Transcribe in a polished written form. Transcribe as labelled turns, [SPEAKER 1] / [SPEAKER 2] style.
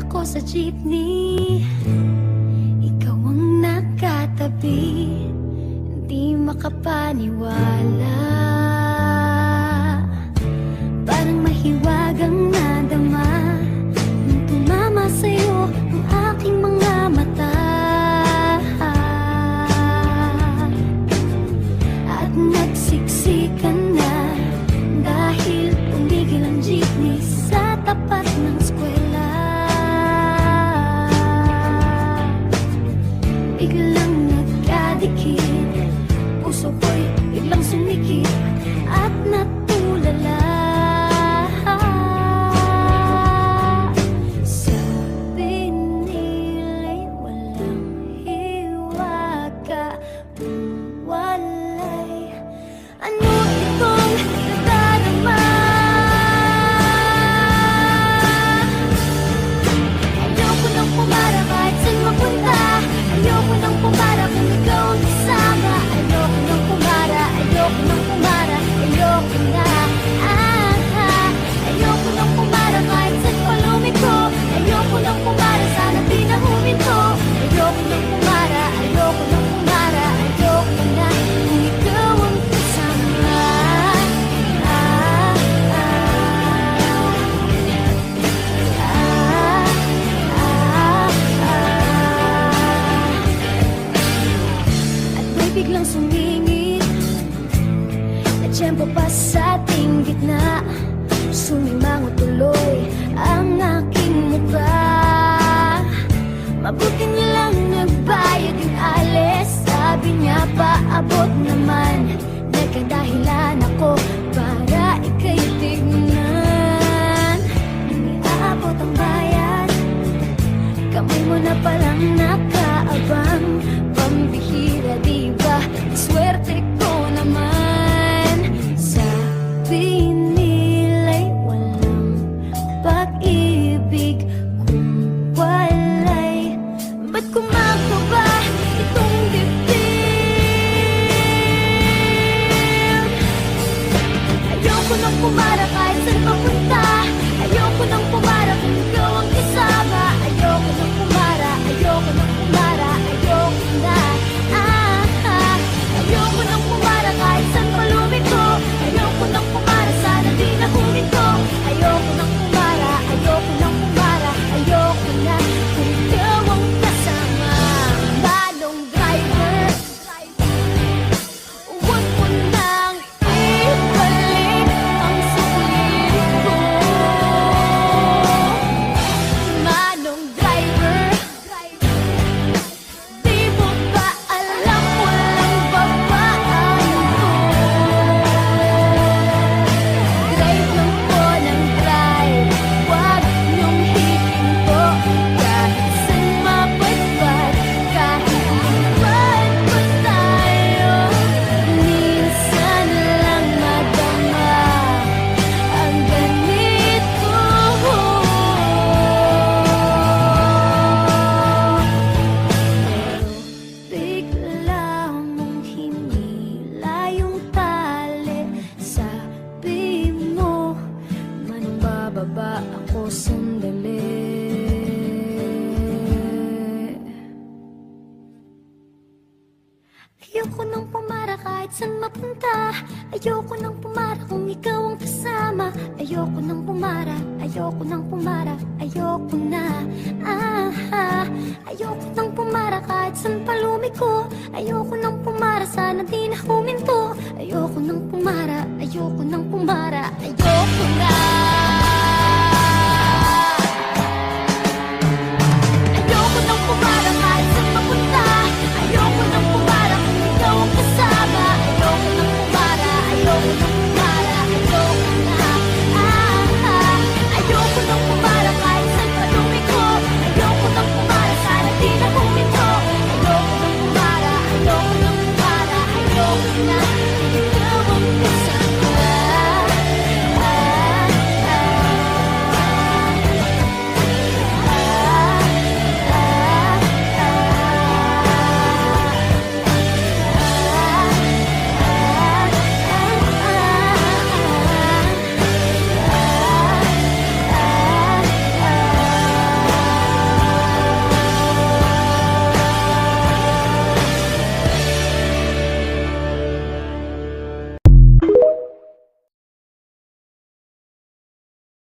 [SPEAKER 1] ako sa jeepney, ikaw ang nakatabi, hindi makapaniwala. Parang mahiwagang nadama nung tumama sa'yo ang aking mga mata. At nagsiksikan na dahil tumigil ang jeepney sa tapat ng eskwela. Biglang nagkadikit, puso ko'y biglang sumikip at natulala. Sabi nila'y walang hiwaga, walay ano itong nadarama. Ayoko nang pumara kahit saan mapunta, ayoko nang pumara kung ikaw ang kasama. Ayoko nang pumara, ayoko nang pumara, ayoko na. Ayoko nang pumara kahit saan pa lumiko, ayoko nang pumara, sana di na huminto. Ayoko nang pumara, ayoko nang pumara, ayoko na kung ikaw ang kasama. At may biglang sumingit na tiyempo pa sa ating gitna. Sumimango tuloy ang aking mukha. Mabuti nilang nagbayad yung alis. Sabi niya paabot naman, nagkadahilan ako para ika'y tignan. Nung iaabot ang bayad, kamay mo na palang nakaabang. Pambihira diba, swerte ko naman. Sabi nila'y walang pag-ibig kung walay. Ba't kumako ba itong dibdib? Ayoko nang pumara kahit saan papunta, ayoko nang pumara kung ikaw ang kasama. Ayoko nang pumara, ayoko nang pumara, ayoko na. Ayoko nang pumara kahit saan pa lumiko, ayoko nang pumara, sana di na huminto. Ayoko nang pumara, ayoko nang pumara, ayoko na kung ikaw ang kasama. Balong driver, huwag mo nang ibalik ang sulit ko. Manong driver, di mo ba alam walang babaan ko? Drive lang po ng drive, huwag niyong hihinto. Kahit saan mapadpad, kahit lumipat pa tayo, minsan lang madama ang ganito. Bigla mong hinila yung tali. Sabi mo, manong bababa ako sandali. Ayoko nang pumara kahit saan mapunta, ayoko nang pumara kung ikaw ang kasama. Ayoko nang pumara, ayoko nang pumara, ayoko na. Ayoko nang pumara kahit saan pa lumiko, ayoko nang pumara, sana di na huminto. Ayoko nang pumara, ayoko nang pumara,